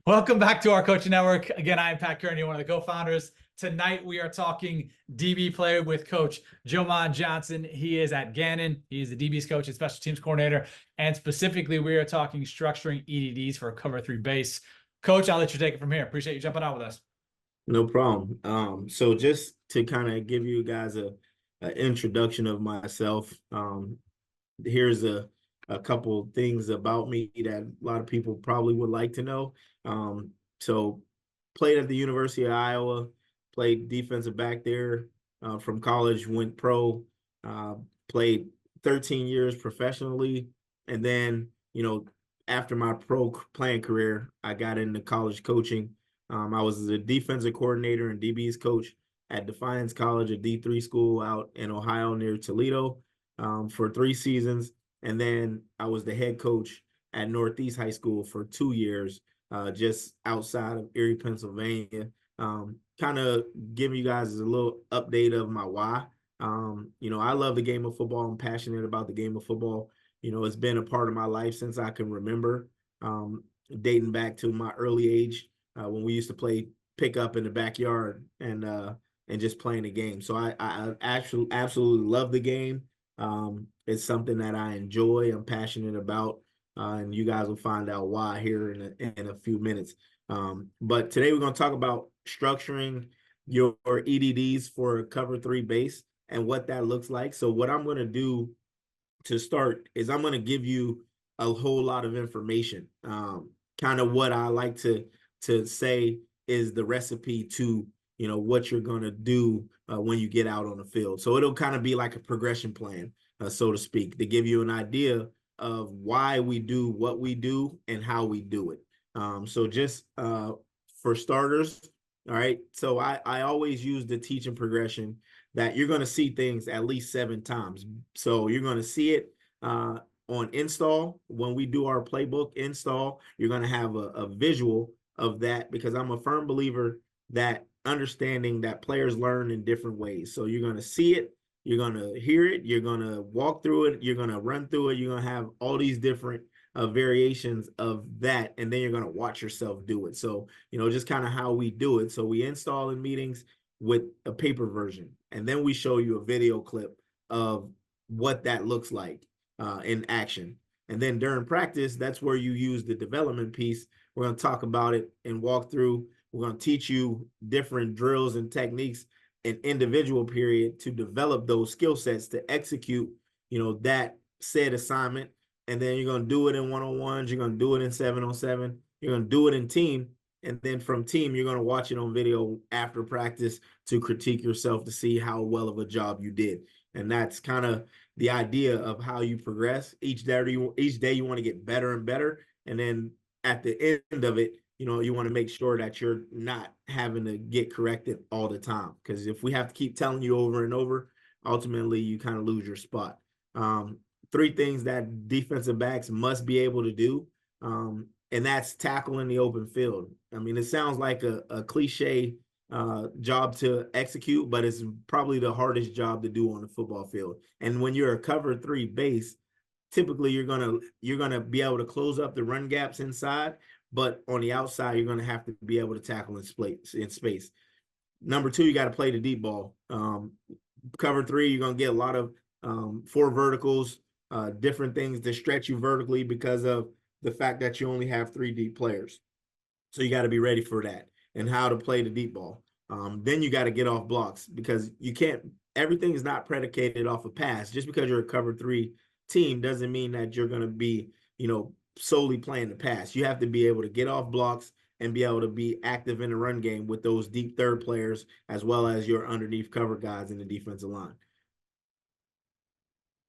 Welcome back to our coaching network. Again, I am Pat Kearney, one of the co-founders. Tonight, we are talking DB play with Coach Jovon Johnson. He is at Gannon. He is the DB's coach and special teams coordinator. And specifically, we are talking structuring EDDs for a cover three base. Coach, I'll let you take it from here. Appreciate you jumping on with us. No problem. So just to kind of give you guys an introduction of myself, here's a couple things about me that a lot of people probably would like to know. So played at the University of Iowa, played defensive back there, from college, went pro, played 13 years professionally. And then, after my pro playing career, I got into college coaching. I was a defensive coordinator and DB's coach at Defiance College, a D3 school out in Ohio near Toledo, for 3 seasons. And then I was the head coach at Northeast High School for 2 years, just outside of Erie, Pennsylvania. Kind of giving you guys a little update of my why. I love the game of football. I'm passionate about the game of football. It's been a part of my life since I can remember, dating back to my early age, when we used to play pickup in the backyard and just playing the game. So I actually absolutely love the game. It's something that I enjoy. I'm passionate about, and you guys will find out why here in a few minutes. But today we're going to talk about structuring your EDDs for a cover three base and what that looks like. So what I'm going to do to start is I'm going to give you a whole lot of information. Kind of what I like to say is the recipe to what you're going to do when you get out on the field. So it'll kind of be like a progression plan, so to speak, to give you an idea of why we do what we do and how we do it. So just for starters, all right, so I always use the teaching progression that you're going to see things at least 7 times. So you're going to see it on install. When we do our playbook install, you're going to have a visual of that, because I'm a firm believer that understanding that players learn in different ways. So you're going to see it, you're going to hear it, you're going to walk through it, you're going to run through it, you're going to have all these different variations of that, and then you're going to watch yourself do it. So, just kind of how we do it. So we install in meetings with a paper version, and then we show you a video clip of what that looks like in action. And then during practice, that's where you use the development piece. We're going to talk about it and walk through. We're going to teach you different drills and techniques in individual period to develop those skill sets to execute, that said assignment. And then you're going to do it in one-on-ones. You're going to do it in 7-on-7. You're going to do it in team. And then from team, you're going to watch it on video after practice to critique yourself to see how well of a job you did. And that's kind of the idea of how you progress. Each day you want to get better and better. And then at the end of it, you want to make sure that you're not having to get corrected all the time. Because if we have to keep telling you over and over, ultimately you kind of lose your spot. 3 things that defensive backs must be able to do. And that's tackle in the open field. I mean, it sounds like a cliche job to execute, but it's probably the hardest job to do on the football field. And when you're a cover 3 base, typically you're gonna be able to close up the run gaps inside, but on the outside you're gonna have to be able to tackle in space. Number 2, you got to play the deep ball. Cover 3, you're gonna get a lot of 4 verticals, different things to stretch you vertically because of the fact that you only have 3 deep players. So you got to be ready for that and how to play the deep ball. Then you got to get off blocks, because everything is not predicated off a pass. Just because you're a cover 3 team doesn't mean that you're going to be, solely playing the pass. You have to be able to get off blocks and be able to be active in the run game with those deep third players, as well as your underneath cover guys in the defensive line.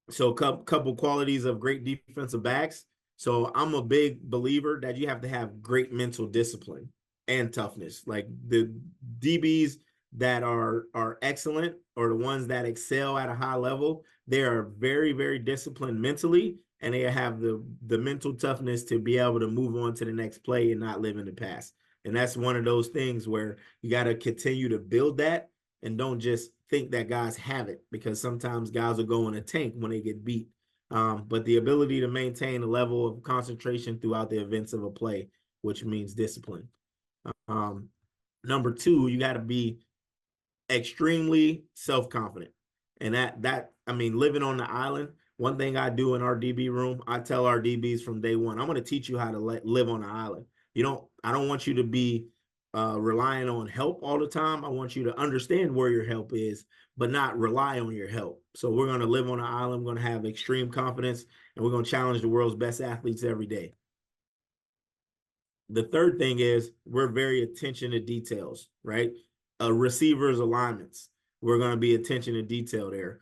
So a couple qualities of great defensive backs. So I'm a big believer that you have to have great mental discipline and toughness. Like the DBs that are excellent, or the ones that excel at a high level, they are very, very disciplined mentally, and they have the mental toughness to be able to move on to the next play and not live in the past. And that's one of those things where you got to continue to build that, and don't just think that guys have it, because sometimes guys will go in a tank when they get beat. But the ability to maintain a level of concentration throughout the events of a play which means discipline. Number two, you got to be extremely self-confident. And I mean, living on the island, one thing I do in our DB room, I tell our DBs from day one, I'm going to teach you how to live on the island. I don't want you to be relying on help all the time. I want you to understand where your help is, but not rely on your help. So we're going to live on an island. We're going to have extreme confidence, and we're going to challenge the world's best athletes every day. The third thing is we're very attention to details, right? Receivers alignments. We're going to be attention to detail there.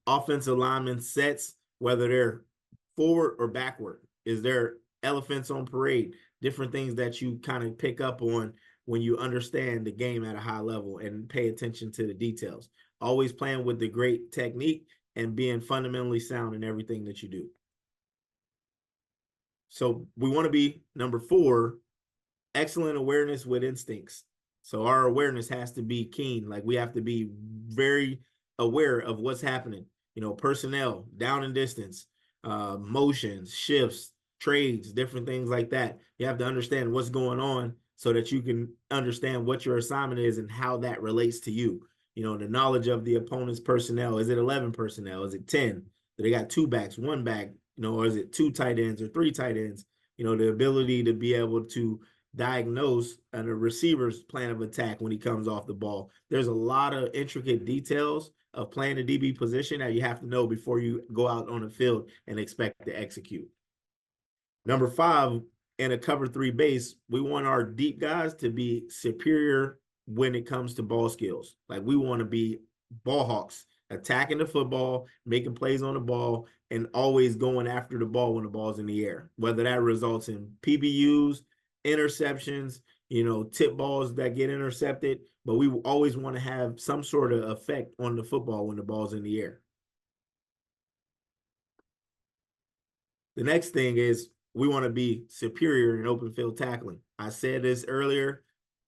Offensive lineman sets, whether they're forward or backward. Is there elephants on parade? Different things that you kind of pick up on when you understand the game at a high level and pay attention to the details. Always playing with the great technique and being fundamentally sound in everything that you do. So we want to be, number 4, excellent awareness with instincts. So our awareness has to be keen. Like we have to be very aware of what's happening. Personnel, down and distance, motions, shifts, trades, different things like that. You have to understand what's going on so that you can understand what your assignment is and how that relates to you. The knowledge of the opponent's personnel. Is it 11 personnel? Is it 10? Do they got 2 backs, 1 back? Or is it 2 tight ends or 3 tight ends? The ability to be able to diagnose a receiver's plan of attack when he comes off the ball. There's a lot of intricate details of playing the DB position that you have to know before you go out on the field and expect to execute. Number 5, in a cover 3 base, we want our deep guys to be superior when it comes to ball skills. Like we want to be ball hawks, attacking the football, making plays on the ball, and always going after the ball when the ball's in the air, whether that results in PBUs, interceptions, tip balls that get intercepted, but we always want to have some sort of effect on the football when the ball's in the air. The next thing is we want to be superior in open field tackling. I said this earlier,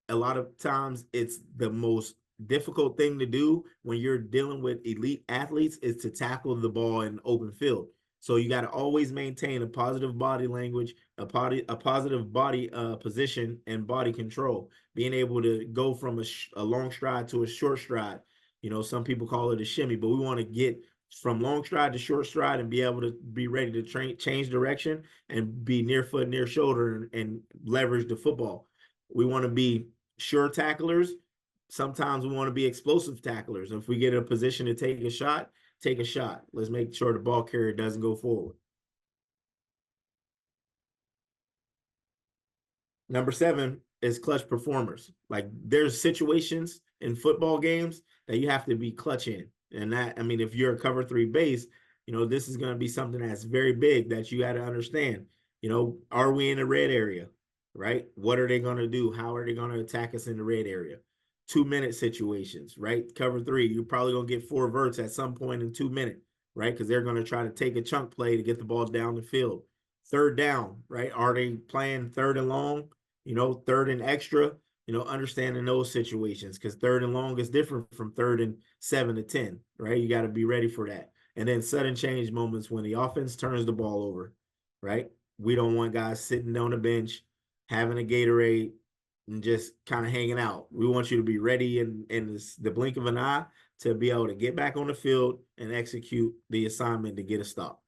a lot of times it's the most difficult thing to do when you're dealing with elite athletes is to tackle the ball in open field. So you got to always maintain a positive body language, a positive body position and body control, being able to go from a long stride to a short stride. Some people call it a shimmy, but we want to get from long stride to short stride and be able to be ready to change direction and be near foot, near shoulder, and leverage the football. We want to be sure tacklers. Sometimes we want to be explosive tacklers. If we get in a position to take a shot, take a shot. Let's make sure the ball carrier doesn't go forward. Number 7 is clutch performers. Like there's situations in football games that you have to be clutch in. And that, I mean, if you're a cover 3 base, this is going to be something that's very big that you got to understand. Are we in the red area, right? What are they going to do? How are they going to attack us in the red area? 2-minute situations, right? Cover 3, you're probably going to get 4 verts at some point in 2 minutes, right? Because they're going to try to take a chunk play to get the ball down the field. 3rd down, right? Are they playing 3rd and long, 3rd and extra? Understanding those situations, because 3rd and long is different from 3rd and 7 to 10, right? You got to be ready for that. And then sudden change moments when the offense turns the ball over, right? We don't want guys sitting on the bench, having a Gatorade, and just kind of hanging out. We want you to be ready in the blink of an eye to be able to get back on the field and execute the assignment to get a stop.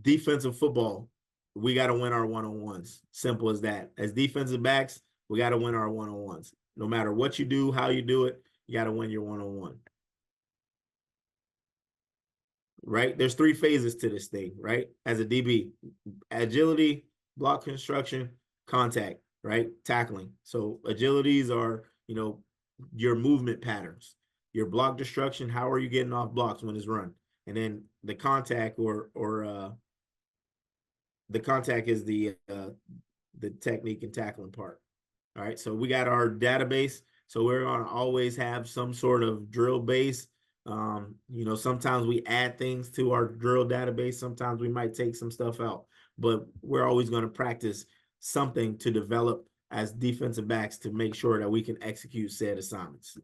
Defensive football, we got to win our one-on-ones. Simple as that. As defensive backs, we got to win our one-on-ones. No matter what you do, how you do it, you got to win your one-on-one. Right? There's 3 phases to this thing, right? As a DB, agility, block construction, contact, right? Tackling. So agilities are, your movement patterns. Your block destruction, how are you getting off blocks when it's run? And then the contact or the contact is the technique and tackling part. All right, so we got our database. So we're going to always have some sort of drill base. Sometimes we add things to our drill database. Sometimes we might take some stuff out, but we're always going to practice something to develop as defensive backs to make sure that we can execute said assignments.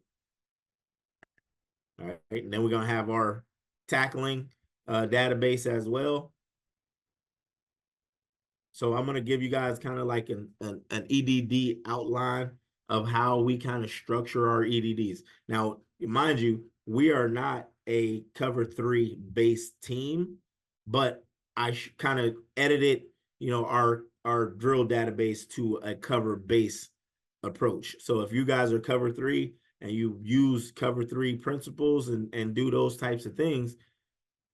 All right, and then we're going to have our tackling database as well. So I'm going to give you guys kind of like an EDD outline of how we kind of structure our EDDs. Now, mind you, we are not a cover 3 based team, but I kind of edited, our drill database to a cover base approach. So if you guys are cover 3 and you use cover 3 principles and do those types of things,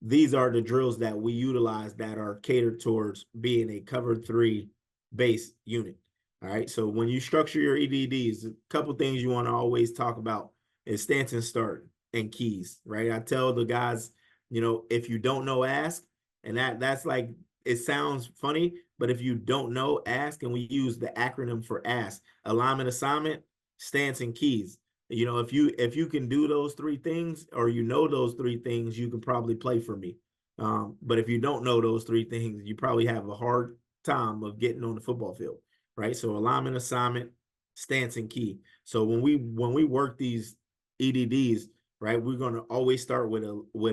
these are the drills that we utilize that are catered towards being a cover 3 base unit. All right. So when you structure your EDDs, a couple things you want to always talk about is stance and start and keys, right? I tell the guys, if you don't know, ask. And that's like, it sounds funny, but if you don't know, ask. And we use the acronym for ask: alignment, assignment, stance, and keys. If you can do those 3 things, or those 3 things, you can probably play for me. But if you don't know those 3 things, you probably have a hard time of getting on the football field, right? So alignment, assignment, stance, and key. So when we work these EDDs, right, we're going to always start with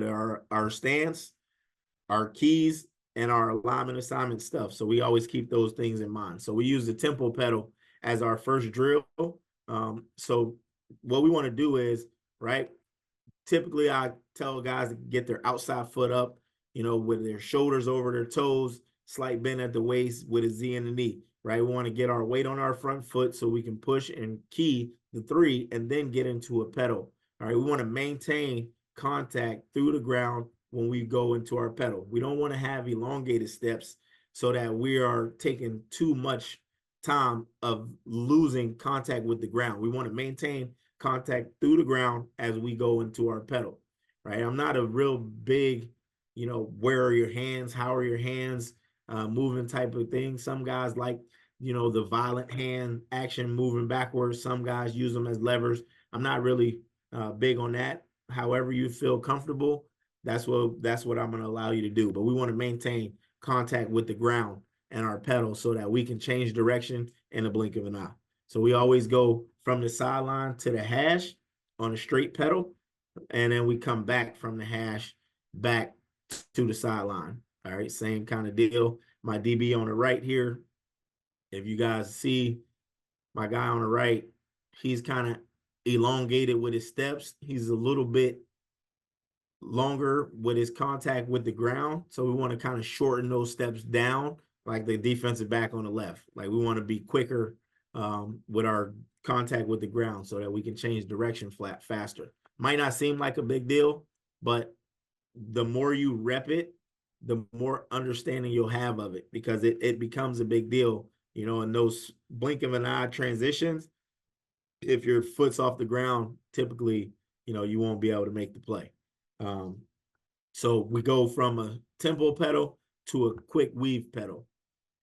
our stance, our keys, and our alignment, assignment stuff. So we always keep those things in mind. So we use the tempo pedal as our first drill. So what we want to do is, right, typically I tell guys to get their outside foot up, with their shoulders over their toes, slight bend at the waist with a Z in the knee, right? We want to get our weight on our front foot so we can push and key the 3 and then get into a pedal. All right. We want to maintain contact through the ground when we go into our pedal. We don't want to have elongated steps so that we are taking too much time of losing contact with the ground. We want to maintain contact through the ground as we go into our pedal, right? I'm not a real big, where are your hands, how are your hands moving type of thing. Some guys like, the violent hand action moving backwards. Some guys use them as levers. I'm not really big on that. However you feel comfortable, that's what I'm going to allow you to do. But we want to maintain contact with the ground and our pedal so that we can change direction in a blink of an eye. So we always go from the sideline to the hash on a straight pedal, and then we come back from the hash back to the sideline. All right, same kind of deal. My DB on the right here, if you guys see my guy on the right, he's kind of elongated with his steps. He's a little bit longer with his contact with the ground. So we want to kind of shorten those steps down, like the defensive back on the left. Like we want to be quicker with our contact with the ground so that we can change direction faster. Might not seem like a big deal, but the more you rep it, the more understanding you'll have of it, because it becomes a big deal, in those blink of an eye transitions. If your foot's off the ground, typically, you won't be able to make the play. So we go from a tempo pedal to a quick weave pedal.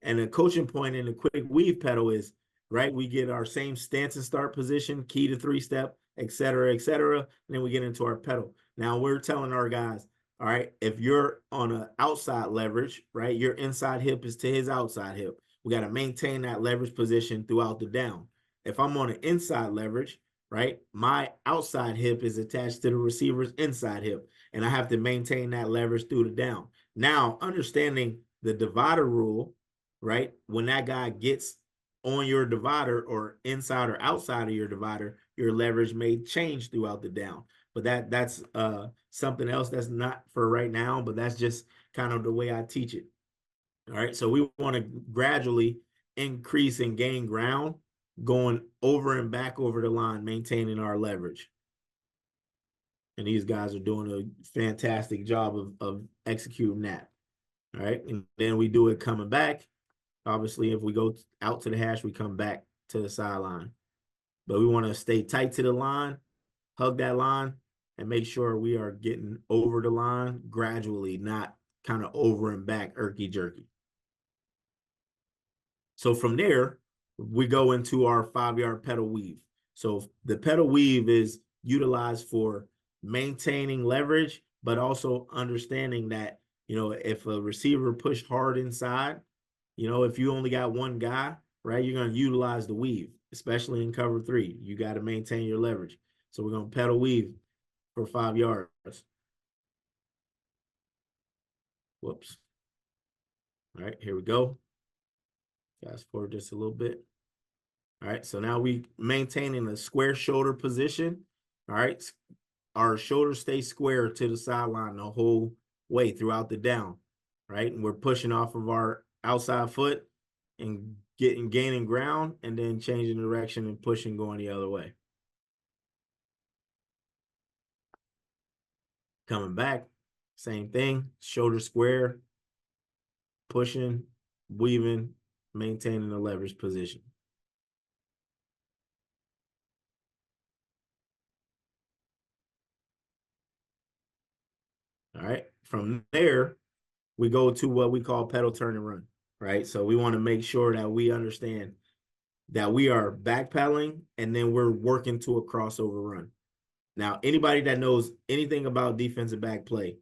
And the coaching point in the quick weave pedal is, right, we get our same stance and start position, key to 3-step, et cetera, and then we get into our pedal. Now we're telling our guys, all right, if you're on an outside leverage, right, your inside hip is to his outside hip. We got to maintain that leverage position throughout the down. If I'm on an inside leverage, right, my outside hip is attached to the receiver's inside hip, and I have to maintain that leverage through the down. Now, understanding the divider rule, right, when that guy gets on your divider or inside or outside of your divider, your leverage may change throughout the down. But that's something else that's not for right now, but that's just kind of the way I teach it. All right, so we want to gradually increase and gain ground, going over and back over the line, maintaining our leverage. And these guys are doing a fantastic job of executing that. All right, and then we do it coming back. Obviously, if we go out to the hash, we come back to the sideline. But we want to stay tight to the line, hug that line, and make sure we are getting over the line gradually, not kind of over and back, jerky. So from there, we go into our 5-yard pedal weave. So the pedal weave is utilized for maintaining leverage, but also understanding that, if a receiver pushed hard inside, if you only got one guy, right, you're going to utilize the weave, especially in cover 3. You got to maintain your leverage. So we're going to pedal weave for 5 yards. Whoops. All right, here we go. Fast forward just a little bit. All right, so now we maintaining a square shoulder position. All right, our shoulders stay square to the sideline the whole way throughout the down. Right, and we're pushing off of our outside foot and gaining ground, and then changing direction and pushing going the other way. Coming back, same thing, shoulder square, pushing, weaving, maintaining the leverage position. All right, from there, we go to what we call pedal turn and run, right? So we want to make sure that we understand that we are backpedaling and then we're working to a crossover run. Now, anybody that knows anything about defensive back play,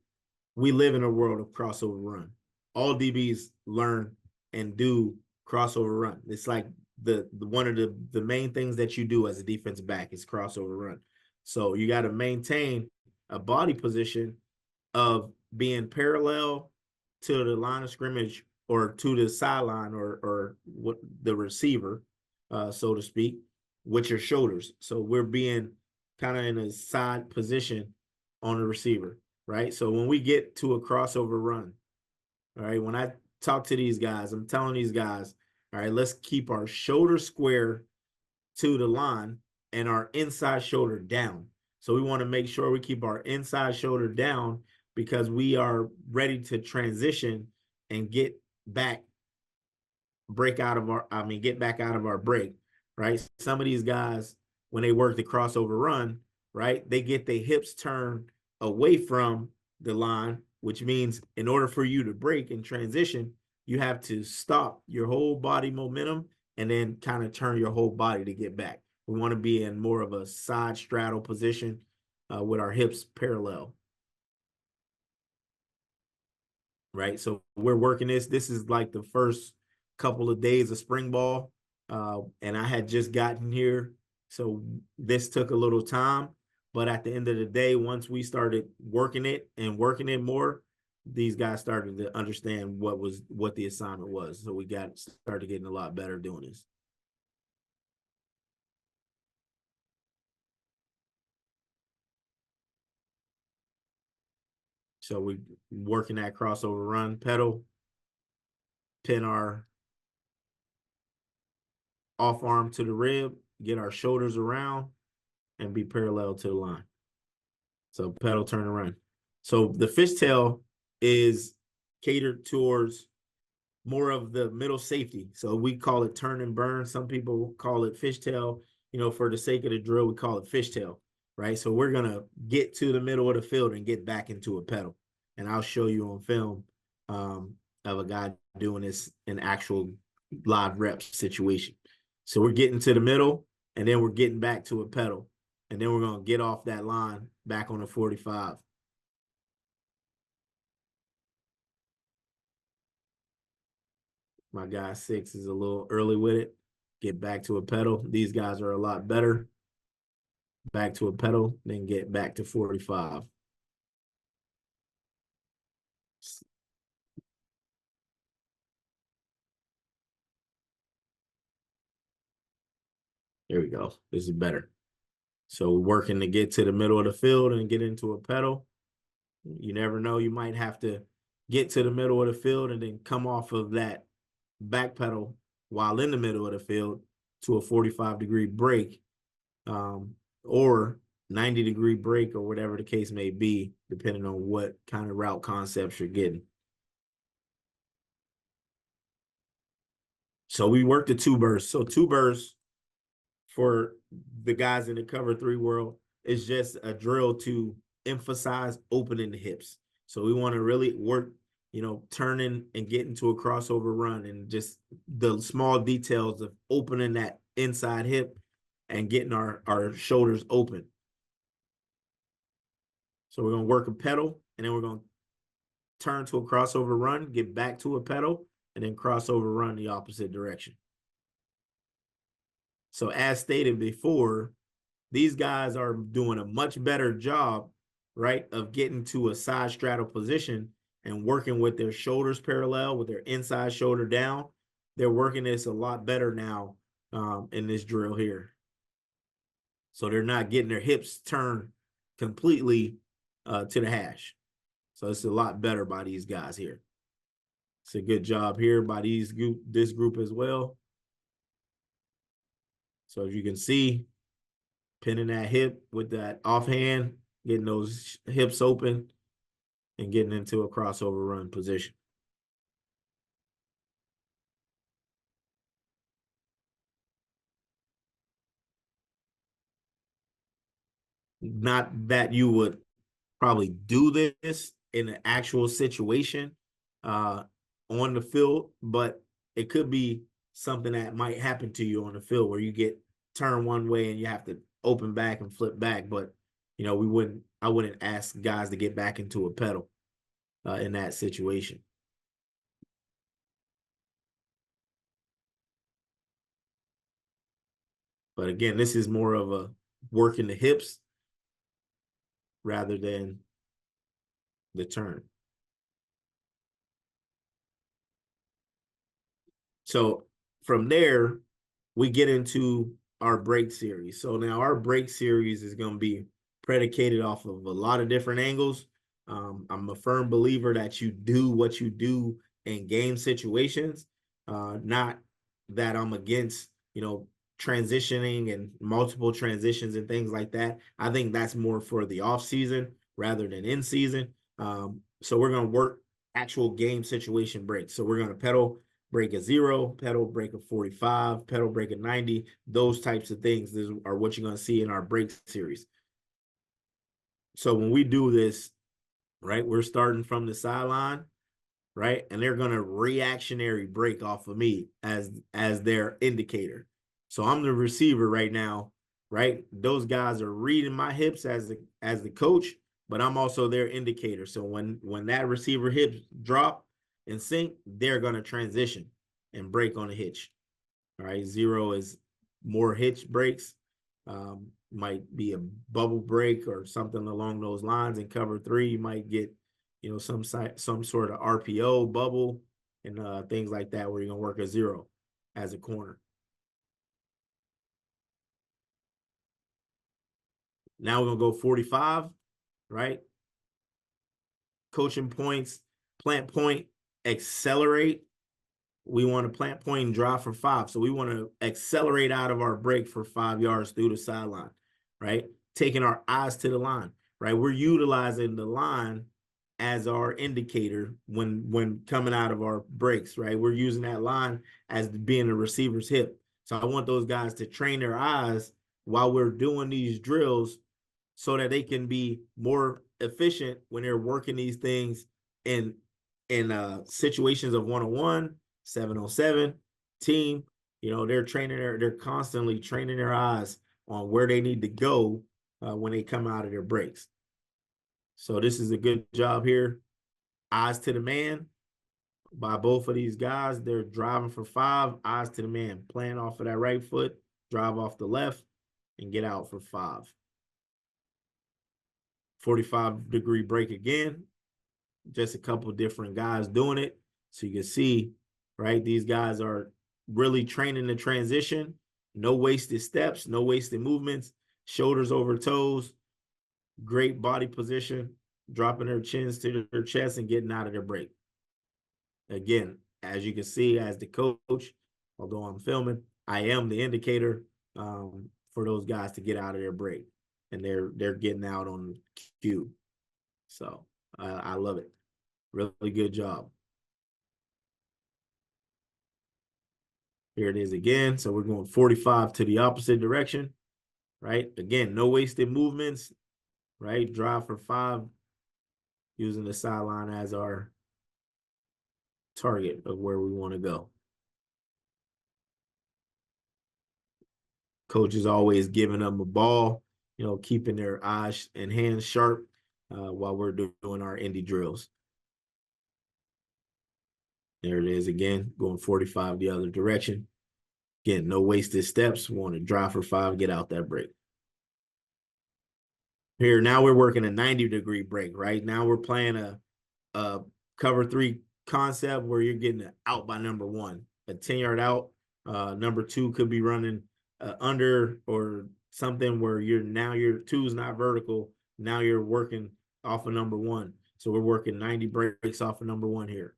we live in a world of crossover run. All DBs learn and do crossover run. It's like the one of the main things that you do as a defensive back is crossover run. So you got to maintain a body position of being parallel to the line of scrimmage or to the sideline or what the receiver, so to speak, with your shoulders. So we're being kind of in a side position on the receiver, right? So when we get to a crossover run, all right, when I talk to these guys, I'm telling these guys, all right, let's keep our shoulder square to the line and our inside shoulder down. So we want to make sure we keep our inside shoulder down because we are ready to transition and get back out of our break, right? Some of these guys, when they work the crossover run, right, they get their hips turned away from the line, which means in order for you to break and transition, you have to stop your whole body momentum and then kind of turn your whole body to get back. We want to be in more of a side straddle position with our hips parallel. Right. So we're working this. This is like the first couple of days of spring ball. And I had just gotten here. So this took a little time. But at the end of the day, once we started working it more, these guys started to understand what the assignment was. So we started getting a lot better doing this. So we working that crossover run pedal, pin our off arm to the rib, get our shoulders around, and be parallel to the line. So pedal, turn, and run. So the fishtail is catered towards more of the middle safety. So we call it turn and burn. Some people call it fishtail. You know, for the sake of the drill, we call it fishtail, right? So we're going to get to the middle of the field and get back into a pedal. And I'll show you on film of a guy doing this in actual live rep situation. So we're getting to the middle, and then we're getting back to a pedal. And then we're going to get off that line back on the 45. My guy 6 is a little early with it. Get back to a pedal. These guys are a lot better. Back to a pedal, then get back to 45. There we go. This is better. So we're working to get to the middle of the field and get into a pedal. You never know. You might have to get to the middle of the field and then come off of that back pedal while in the middle of the field to a 45-degree break, or 90-degree break, or whatever the case may be, depending on what kind of route concepts you're getting. So we worked the two bursts. So two bursts for the guys in the cover 3 world is just a drill to emphasize opening the hips. So we want to really work, you know, turning and getting to a crossover run and just the small details of opening that inside hip and getting our shoulders open. So we're going to work a pedal, and then we're going to turn to a crossover run, get back to a pedal, and then crossover run the opposite direction. So as stated before, these guys are doing a much better job, right, of getting to a side straddle position and working with their shoulders parallel, with their inside shoulder down, they're working this a lot better now in this drill here. So they're not getting their hips turned completely to the hash. So it's a lot better by these guys here. It's a good job here by this group as well. So as you can see, pinning that hip with that offhand, getting those hips open, and getting into a crossover run position. Not that you would probably do this in an actual situation on the field, but it could be something that might happen to you on the field where you get turned one way and you have to open back and flip back. But you know, I wouldn't ask guys to get back into a pedal in that situation. But again, this is more of a working the hips rather than the turn. So from there, we get into our break series. So now our break series is going to be predicated off of a lot of different angles. I'm a firm believer that you do what you do in game situations, not that I'm against, you know, transitioning and multiple transitions and things like that. I think that's more for the off season rather than in season. So we're going to work actual game situation breaks. So we're going to pedal break a 0, pedal break a 45, pedal break a 90. Those types of things are what you're going to see in our break series. So when we do this, right, we're starting from the sideline, right, and they're going to reactionary break off of me as their indicator. So I'm the receiver right now, right? Those guys are reading my hips as the coach, but I'm also their indicator. So when that receiver hips drop and sync, they're going to transition and break on a hitch. All right, 0 is more hitch breaks. Might be a bubble break or something along those lines. In cover 3, you might get, you know, some sort of RPO bubble and things like that where you're gonna work a 0 as a corner. Now we're gonna go 45, right? Coaching points, plant point, accelerate. We want to plant point and drive for 5. So we want to accelerate out of our break for 5 yards through the sideline, right? Taking our eyes to the line, right? We're utilizing the line as our indicator when coming out of our breaks, right? We're using that line as being the receiver's hip. So I want those guys to train their eyes while we're doing these drills so that they can be more efficient when they're working these things in situations of 1-on-1, 7-on-7, team. You know, they're constantly training their eyes on where they need to go when they come out of their breaks. So this is a good job here. Eyes to the man by both of these guys. They're driving for 5, eyes to the man, playing off of that right foot, drive off the left, and get out for 5. 45-degree break again. Just a couple different guys doing it. So you can see, right, these guys are really training the transition. No wasted steps, no wasted movements, shoulders over toes, great body position, dropping their chins to their chest and getting out of their break. Again, as you can see, as the coach, although I'm filming, I am the indicator for those guys to get out of their break. And they're getting out on cue. So I love it. Really good job. Here it is again. So we're going 45 to the opposite direction, right? Again, no wasted movements, right? Drive for 5, using the sideline as our target of where we want to go. Coach is always giving them a ball, you know, keeping their eyes and hands sharp while we're doing our indie drills. There it is again, going 45 the other direction. Again, no wasted steps. We want to drive for 5, get out that break. Here, now we're working a 90-degree break, right? Now we're playing a cover 3 concept where you're getting out by number 1. a 10-yard out. Number 2 could be running under or something where your 2 is not vertical. Now you're working off of number 1. So we're working 90 breaks off of number 1 here.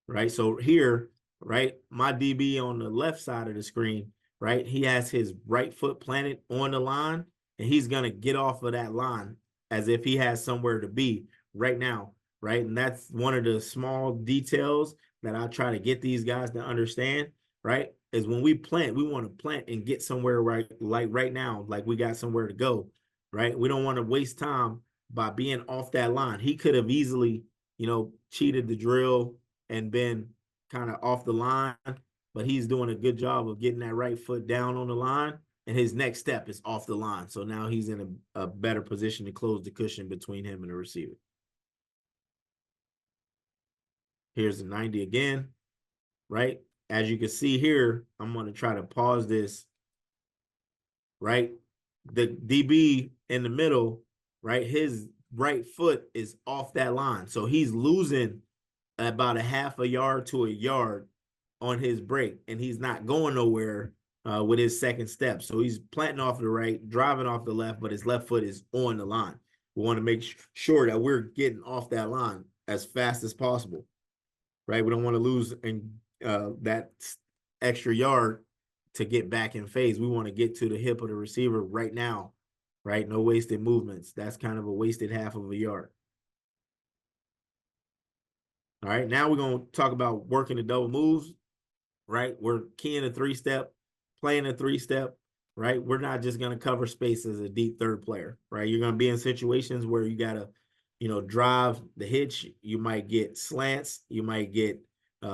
Right. So here, right, my DB on the left side of the screen, right, he has his right foot planted on the line, and he's going to get off of that line as if he has somewhere to be right now. Right. And that's one of the small details that I try to get these guys to understand. Right. Is when we plant, we want to plant and get somewhere right, like right now, like we got somewhere to go. Right. We don't want to waste time by being off that line. He could have easily, cheated the drill and been kind of off the line, but he's doing a good job of getting that right foot down on the line, and his next step is off the line. So now he's in a better position to close the cushion between him and the receiver. Here's the 90 again, right? As you can see here, I'm going to try to pause this, right? The DB in the middle, right? His right foot is off that line. So he's losing about a half a yard to a yard on his break, and he's not going nowhere with his second step. So he's planting off the right, driving off the left, but his left foot is on the line. We want to make sure that we're getting off that line as fast as possible, right? We don't want to lose that extra yard to get back in phase. We want to get to the hip of the receiver right now, right? No wasted movements. That's kind of a wasted half of a yard. All right, now we're going to talk about working the double moves, right? We're keying a 3-step, playing a 3-step, right? We're not just going to cover space as a deep third player, right? You're going to be in situations where you got to, drive the hitch. You might get slants. You might get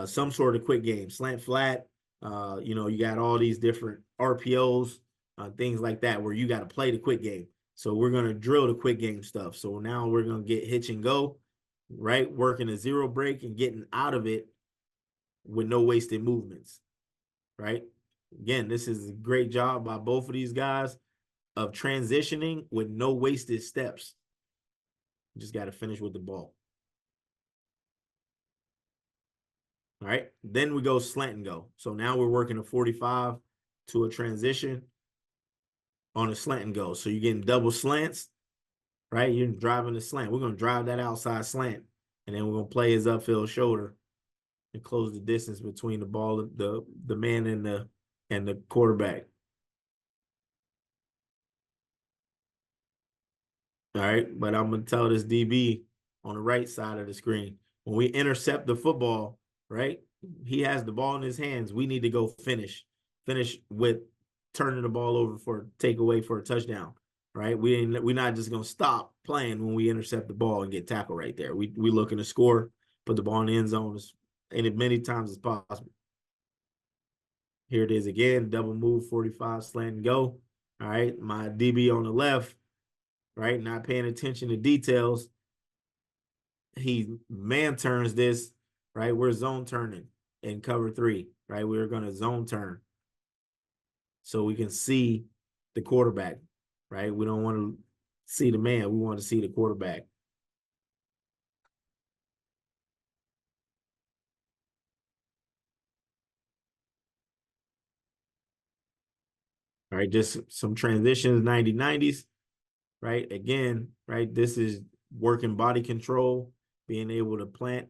some sort of quick game, slant flat. You got all these different RPOs, things like that, where you got to play the quick game. So we're going to drill the quick game stuff. So now we're going to get hitch and go, right? Working a 0 break and getting out of it with no wasted movements, right? Again, this is a great job by both of these guys of transitioning with no wasted steps. You just got to finish with the ball. All right, then we go slant and go. So now we're working a 45 to a transition on a slant and go. So you're getting double slants, right? You're driving the slant. We're going to drive that outside slant, and then we're going to play his upfield shoulder and close the distance between the ball, the man and the quarterback. All right, but I'm going to tell this DB on the right side of the screen, when we intercept the football, right, he has the ball in his hands. We need to go finish with turning the ball over for takeaway for a touchdown, right? We're not just going to stop playing when we intercept the ball and get tackled right there. We looking to score, put the ball in the end zone as many times as possible. Here it is again, double move, 45, slant and go. All right, my DB on the left, right, not paying attention to details. He man turns this, right? We're zone turning in cover 3, right? We're going to zone turn so we can see the quarterback, right? We don't want to see the man. We want to see the quarterback. All right, just some transitions, 90-90s, right? Again, right, this is working body control, being able to plant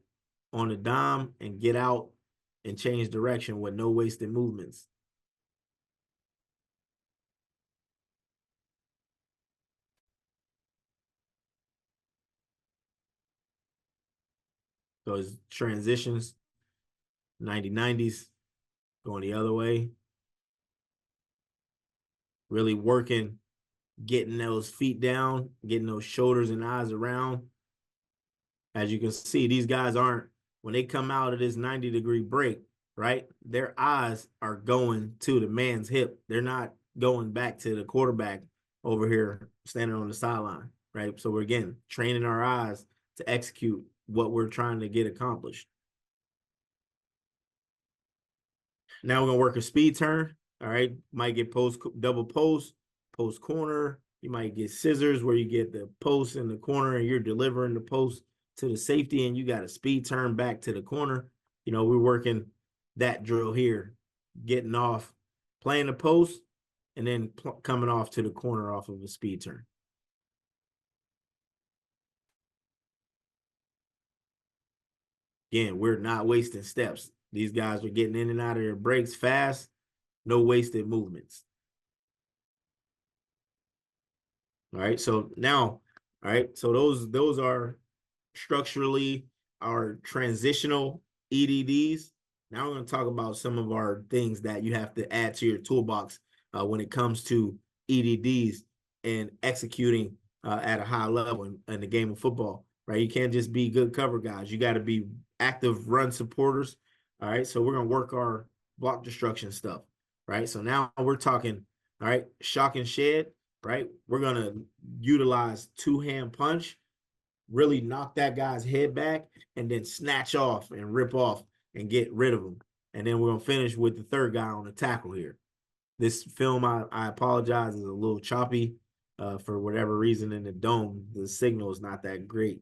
on a dime and get out and change direction with no wasted movements. Those transitions, 90-90s, going the other way. Really working, getting those feet down, getting those shoulders and eyes around. As you can see, these guys aren't, when they come out of this 90-degree break, right, their eyes are going to the man's hip. They're not going back to the quarterback over here standing on the sideline, right? So we're, again, training our eyes to execute what we're trying to get accomplished. Now we're going to work a speed turn. All right, might get double post corner. You might get scissors where you get the post in the corner and you're delivering the post to the safety and you got a speed turn back to the corner, you know, we're working that drill here, getting off, playing the post, and then coming off to the corner off of a speed turn. Again, we're not wasting steps. These guys are getting in and out of their breaks fast, no wasted movements. All right, so now, all right, so those are structurally our transitional EDDs. Now we're going to talk about some of our things that you have to add to your toolbox when it comes to EDDs and executing at a high level in the game of football, right? You can't just be good cover guys. You got to be active run supporters. All right, so we're going to work our block destruction stuff, right? So now we're talking, all right, shock and shed, right? We're going to utilize two-hand punch, really knock that guy's head back, and then snatch off and rip off and get rid of him. And then we're going to finish with the third guy on the tackle here. This film, I apologize, is a little choppy for whatever reason in the dome. The signal is not that great.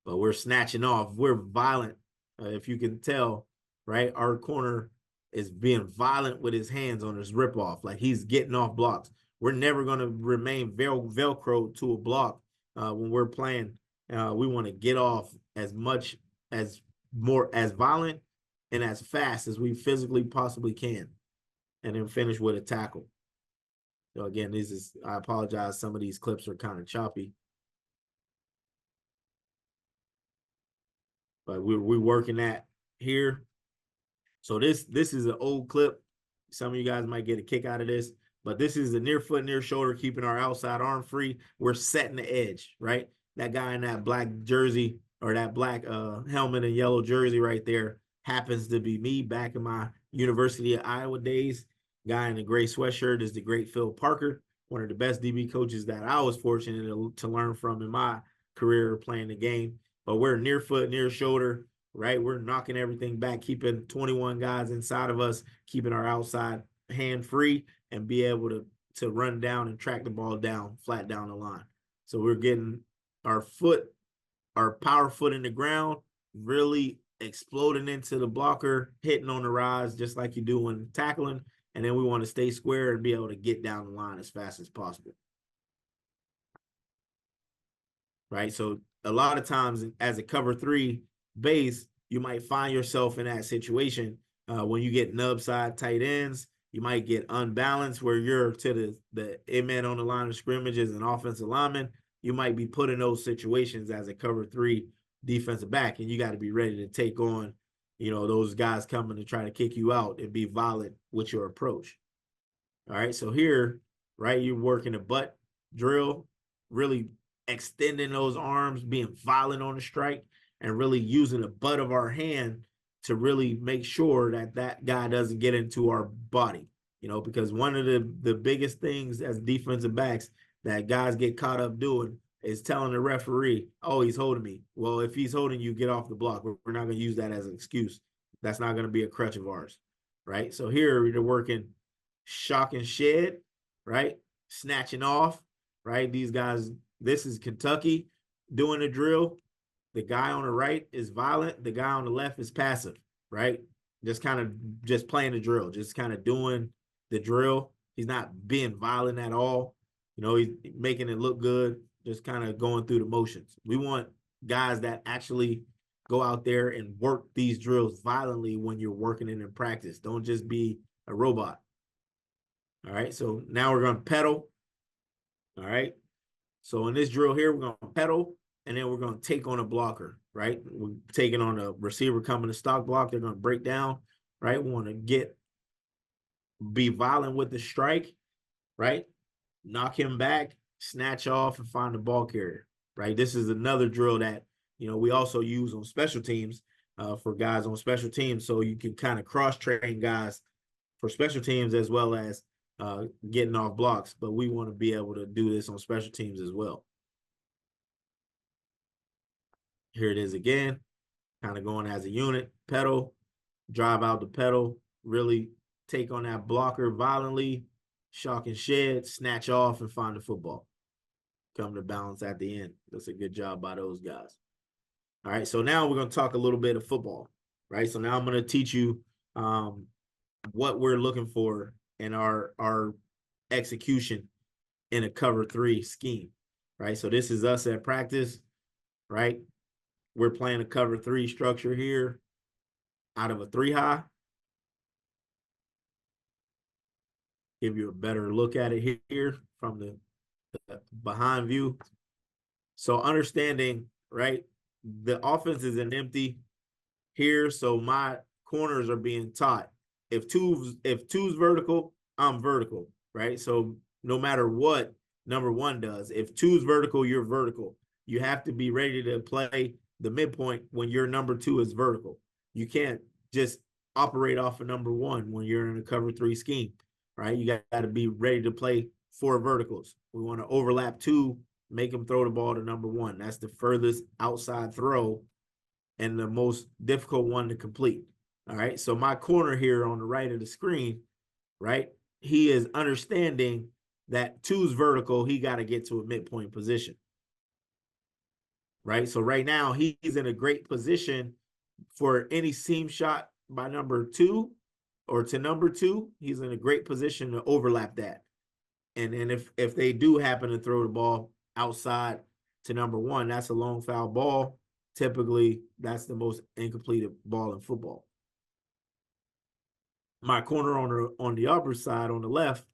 But we're snatching off. We're violent, if you can tell, right? Our corner is being violent with his hands on his rip off, like he's getting off blocks. We're never going to remain Velcro to a block when we're playing. We want to get off as much as violent and as fast as we physically possibly can, and then finish with a tackle. So again, I apologize. Some of these clips are kind of choppy, but we're working that here. So this is an old clip. Some of you guys might get a kick out of this, but this is a near foot, near shoulder, keeping our outside arm free. We're setting the edge, right? That guy in that black jersey or that black helmet and yellow jersey right there happens to be me back in my University of Iowa days. Guy in the gray sweatshirt is the great Phil Parker, one of the best DB coaches that I was fortunate to learn from in my career playing the game. But we're near foot, near shoulder, right? We're knocking everything back, keeping 21 guys inside of us, keeping our outside hand free, and be able to run down and track the ball down, flat down the line. So we're getting our power foot in the ground, really exploding into the blocker, hitting on the rise, just like you do when tackling. And then we want to stay square and be able to get down the line as fast as possible. Right? So a lot of times as a cover 3 base, you might find yourself in that situation when you get nub side tight ends. You might get unbalanced where you're to the in-man on the line of scrimmage as an offensive lineman. You might be put in those situations as a cover 3 defensive back, and you got to be ready to take on, those guys coming to try to kick you out and be violent with your approach. All right, so here, right, you're working a butt drill, really extending those arms, being violent on the strike, and really using the butt of our hand to really make sure that guy doesn't get into our body, because one of the biggest things as defensive backs that guys get caught up doing is telling the referee, oh, he's holding me. Well, if he's holding you, get off the block. We're not going to use that as an excuse. That's not going to be a crutch of ours, right? So here they're working shock and shed, right? Snatching off, right? These guys, this is Kentucky doing the drill. The guy on the right is violent. The guy on the left is passive, right? Just playing the drill, just kind of doing the drill. He's not being violent at all. He's making it look good, just kind of going through the motions. We want guys that actually go out there and work these drills violently when you're working it in practice. Don't just be a robot. All right, so now we're going to pedal. All right, so in this drill here, we're going to pedal, and then we're going to take on a blocker, right? We're taking on a receiver coming to stock block. They're going to break down, right? We want to be violent with the strike, right? Knock him back, snatch off, and find the ball carrier, right? This is another drill that, we also use on special teams for guys on special teams. So you can kind of cross-train guys for special teams as well as getting off blocks. But we want to be able to do this on special teams as well. Here it is again, kind of going as a unit, pedal, drive out the pedal, really take on that blocker violently, shock and shed, snatch off, and find the football. come to balance at the end. That's a good job by those guys. All right, so now we're going to talk a little bit of football, right? So now I'm going to teach you what we're looking for in our execution in a cover 3 scheme, right? So this is us at practice, right? We're playing a cover 3 structure here out of a 3 high. Give you a better look at it here from the behind view. So understanding, right? The offense is an empty here, so my corners are being taught. If two's vertical, I'm vertical, right? So no matter what number 1 does, if two's vertical, you're vertical. You have to be ready to play the midpoint when your number 2 is vertical. You can't just operate off of number 1 when you're in a cover 3 scheme, right? You got to be ready to play 4 verticals. We want to overlap 2, make them throw the ball to number 1. That's the furthest outside throw and the most difficult one to complete. All right. So my corner here on the right of the screen, right? He is understanding that 2's vertical, he got to get to a midpoint position. Right. So right now he's in a great position for any seam shot by number 2 or to number 2. He's in a great position to overlap that. And then if they do happen to throw the ball outside to number 1, that's a long foul ball. Typically, that's the most incompleted ball in football. My corner on the upper side on the left,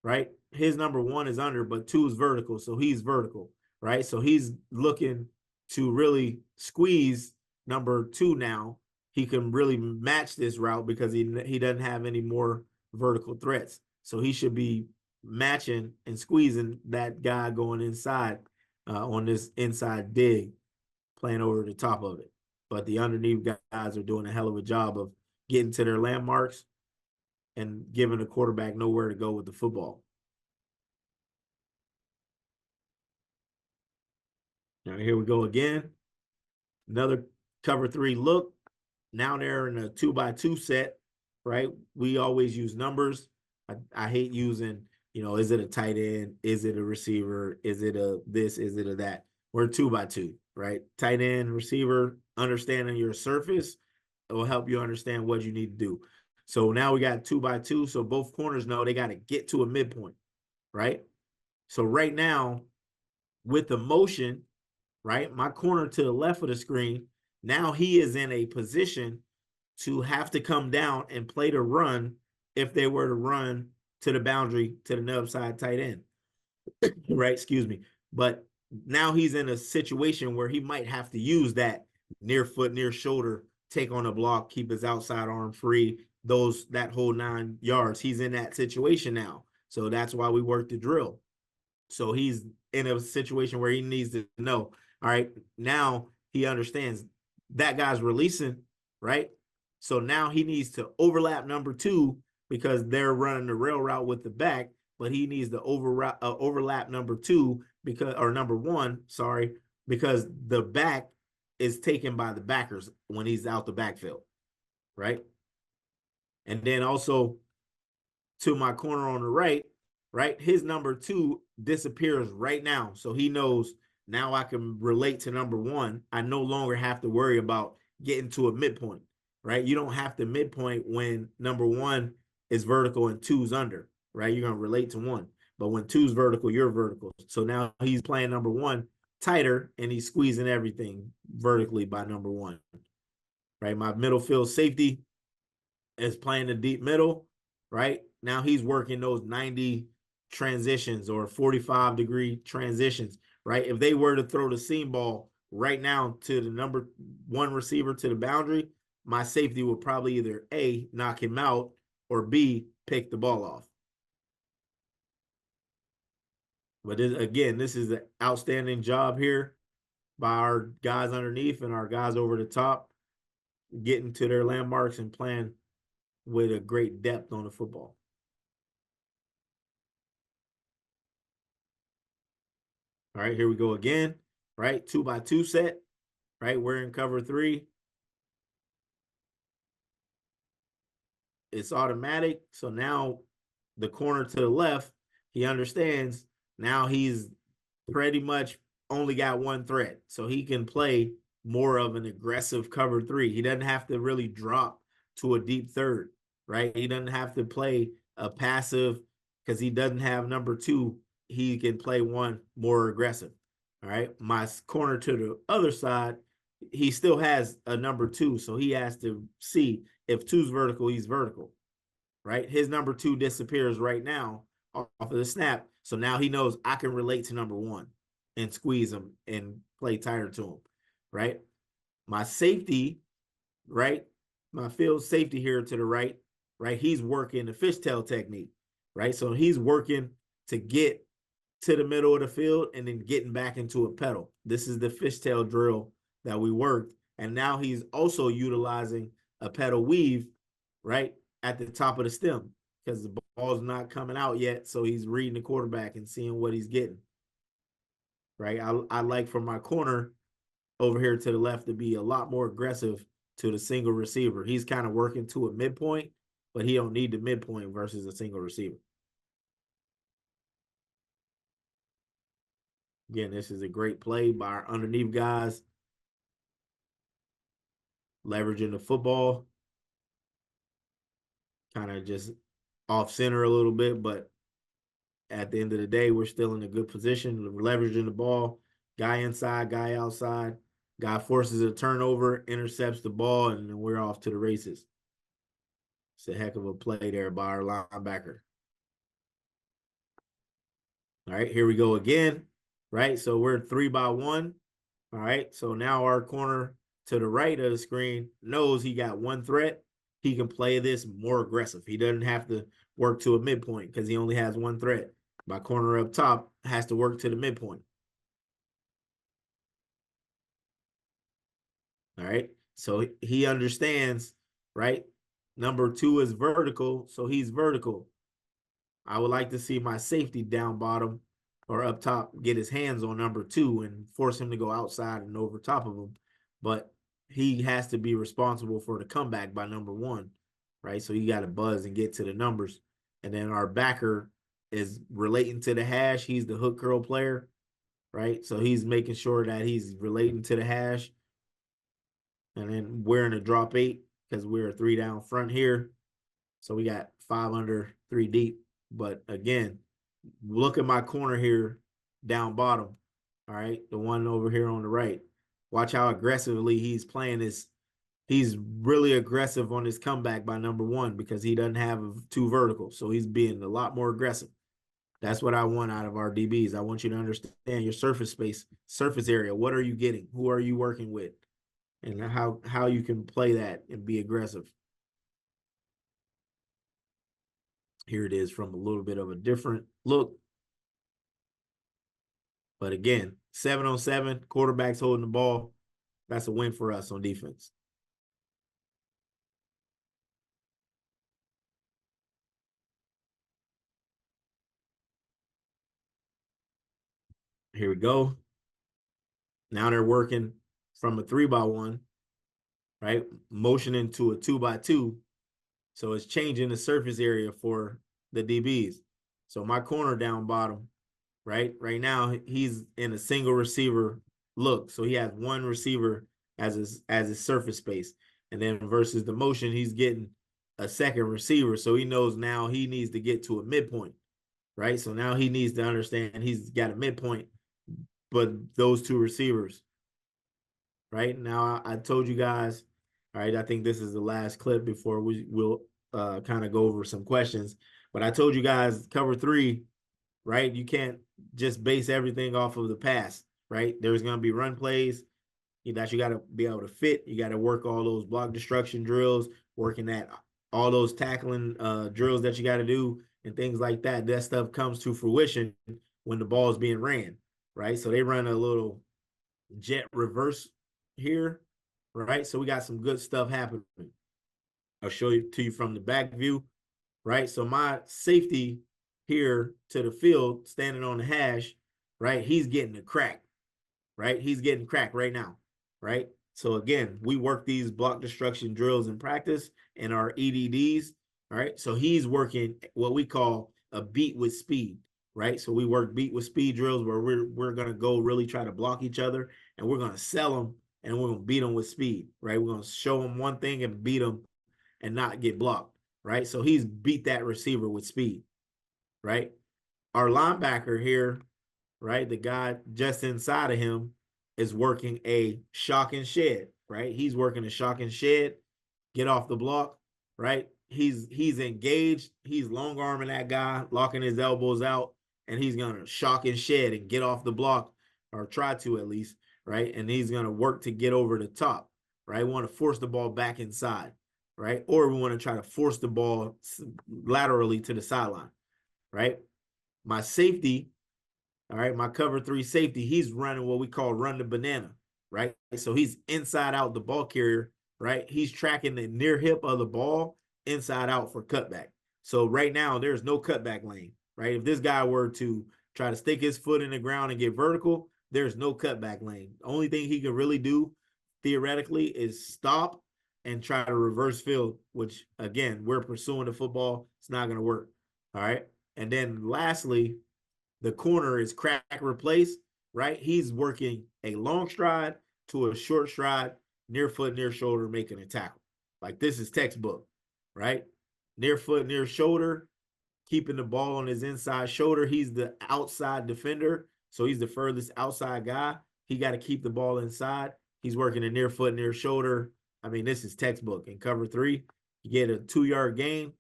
right? His number 1 is under, but 2 is vertical, so he's vertical, right? So he's looking to really squeeze number 2 now. He can really match this route because he doesn't have any more vertical threats. So he should be matching and squeezing that guy going inside on this inside dig, playing over the top of it. But the underneath guys are doing a hell of a job of getting to their landmarks and giving the quarterback nowhere to go with the football. Now here we go again. Another cover 3 look. Now they're in a 2x2 set, right? We always use numbers. I hate using, is it a tight end? Is it a receiver? Is it a this? Is it a that? We're 2x2, right? Tight end, receiver, understanding your surface, it will help you understand what you need to do. So now we got 2x2. So both corners know they got to get to a midpoint, right? So right now, with the motion, right, my corner to the left of the screen, now he is in a position to have to come down and play the run if they were to run to the boundary to the nub side tight end, right? Excuse me. But now he's in a situation where he might have to use that near foot, near shoulder, take on a block, keep his outside arm free, that whole 9 yards. He's in that situation now. So that's why we work the drill. So he's in a situation where he needs to know, all right, now he understands that guy's releasing, right? So now he needs to overlap number 2 because they're running the rail route with the back, but he needs to overlap number 2 number 1, sorry, because the back is taken by the backers when he's out the backfield, right? And then also to my corner on the right, his number 2 disappears right now. So he knows now I can relate to number 1. I no longer have to worry about getting to a midpoint, right? You don't have to midpoint when number 1 is vertical and 2's under, right? You're going to relate to 1. But when 2's vertical, you're vertical. So now he's playing number 1 tighter and he's squeezing everything vertically by number 1, right? My middle field safety is playing the deep middle, right? Now he's working those 90 transitions or 45-degree transitions, right? If they were to throw the seam ball right now to the number 1 receiver to the boundary, my safety would probably either A, knock him out, or B, pick the ball off. But this is an outstanding job here by our guys underneath and our guys over the top, getting to their landmarks and playing with a great depth on the football. All right, here we go again, right? 2x2 set, right? We're in cover 3. It's automatic. So now the corner to the left, he understands. Now he's pretty much only got one threat. So he can play more of an aggressive cover three. He doesn't have to really drop to a deep third, right? He doesn't have to play a passive because he doesn't have number two. He can play one more aggressive. All right. My corner to the other side, he still has a number two. So he has to see if two's vertical, he's vertical, right? His number two disappears right now off of the snap. So now he knows I can relate to number one and squeeze him and play tighter to him, right? My safety, right? My field safety here to the right, right? He's working the fishtail technique, right? So he's working to get to the middle of the field and then getting back into a pedal. This is the fishtail drill that we worked. And now he's also utilizing a pedal weave, right, at the top of the stem because the ball's not coming out yet. So he's reading the quarterback and seeing what he's getting, right? I like for my corner over here to the left to be a lot more aggressive to the single receiver. He's kind of working to a midpoint, but he don't need the midpoint versus a single receiver. Again, this is a great play by our underneath guys, leveraging the football, kind of just off center a little bit, but at the end of the day, we're still in a good position, leveraging the ball, guy inside, guy outside, guy forces a turnover, intercepts the ball, and then we're off to the races. It's a heck of a play there by our linebacker. All right, here we go again, right? So we're 3-by-1. All right, so now our corner to the right of the screen knows he got one threat. He can play this more aggressive. He doesn't have to work to a midpoint because he only has one threat. My corner up top has to work to the midpoint. All right, so he understands, right? Number two is vertical, so he's vertical. I would like to see my safety down bottom or up top get his hands on number two and force him to go outside and over top of him. But he has to be responsible for the comeback by number one, right? So you got to buzz and get to the numbers. And then our backer is relating to the hash. He's the hook curl player, right? So he's making sure that he's relating to the hash. And then we're in a drop 8 because we're a 3 down front here. So we got 5 under, 3 deep. But again, look at my corner here down bottom. All right, the one over here on the right. Watch how aggressively he's playing this. He's really aggressive on his comeback by number one because he doesn't have 2 verticals. So he's being a lot more aggressive. That's what I want out of our DBs. I want you to understand your surface space, surface area. What are you getting? Who are you working with? And how you can play that and be aggressive. Here it is from a little bit of a different look. But again, 7-on-7, quarterbacks holding the ball. That's a win for us on defense. Here we go. Now they're working from a 3-by-1, right? Motioning to a 2-by-2. So it's changing the surface area for the DBs. So my corner down bottom, right now he's in a single receiver look. So he has one receiver as his surface space. And then versus the motion, he's getting a second receiver. So he knows now he needs to get to a midpoint, right? So now he needs to understand he's got a midpoint, but those 2 receivers, right? Now I told you guys, all right, I think this is the last clip before we'll kind of go over some questions. But I told you guys cover 3, right? You can't just base everything off of the pass, right? There's going to be run plays that you got to be able to fit. You got to work all those block destruction drills, working at all those tackling drills that you got to do and things like that. That stuff comes to fruition when the ball is being ran, right? So they run a little jet reverse here, right? So we got some good stuff happening. I'll show you to you from the back view, right? So my safety here to the field, standing on the hash, right? He's getting a crack, right? He's getting cracked right now, right? So again, we work these block destruction drills in practice in our EDDs, right? So he's working what we call a beat with speed. right? So we work beat with speed drills where we're gonna go really try to block each other, and we're gonna sell them, and we're gonna beat them with speed, right? We're gonna show them one thing and beat them and not get blocked, right? So he's beat that receiver with speed, right? Our linebacker here, right? The guy just inside of him is working a shock and shed, right? He's working a shock and shed, get off the block, right? He's engaged. He's long arming that guy, locking his elbows out, and he's gonna shock and shed and get off the block, or try to at least, right? And he's gonna work to get over the top, right? We want to force the ball back inside, right? Or we want to try to force the ball laterally to the sideline, right? My safety, all right, my cover 3 safety, he's running what we call run the banana, right? So he's inside out the ball carrier, right? He's tracking the near hip of the ball inside out for cutback. So right now there's no cutback lane, right? If this guy were to try to stick his foot in the ground and get vertical, there's no cutback lane. The only thing he can really do theoretically is stop and try to reverse field, which again, we're pursuing the football. It's not going to work. All right. And then lastly, the corner is crack replace, right? He's working a long stride to a short stride, near foot, near shoulder, making a tackle. Like this is textbook, right? Near foot, near shoulder, keeping the ball on his inside shoulder. He's the outside defender, so he's the furthest outside guy. He got to keep the ball inside. He's working a near foot, near shoulder. I mean, this is textbook. In cover 3, you get a 2-yard gain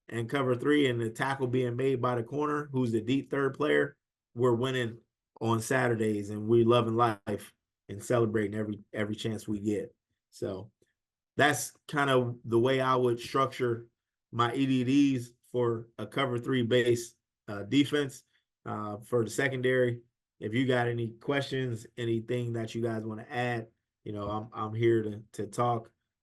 and cover 3, and the tackle being made by the corner, who's the deep third player. We're winning on Saturdays, and we loving life and celebrating every chance we get. So that's kind of the way I would structure my EDDs for a cover 3 base defense for the secondary. If you got any questions, anything that you guys want to add, I'm here to talk.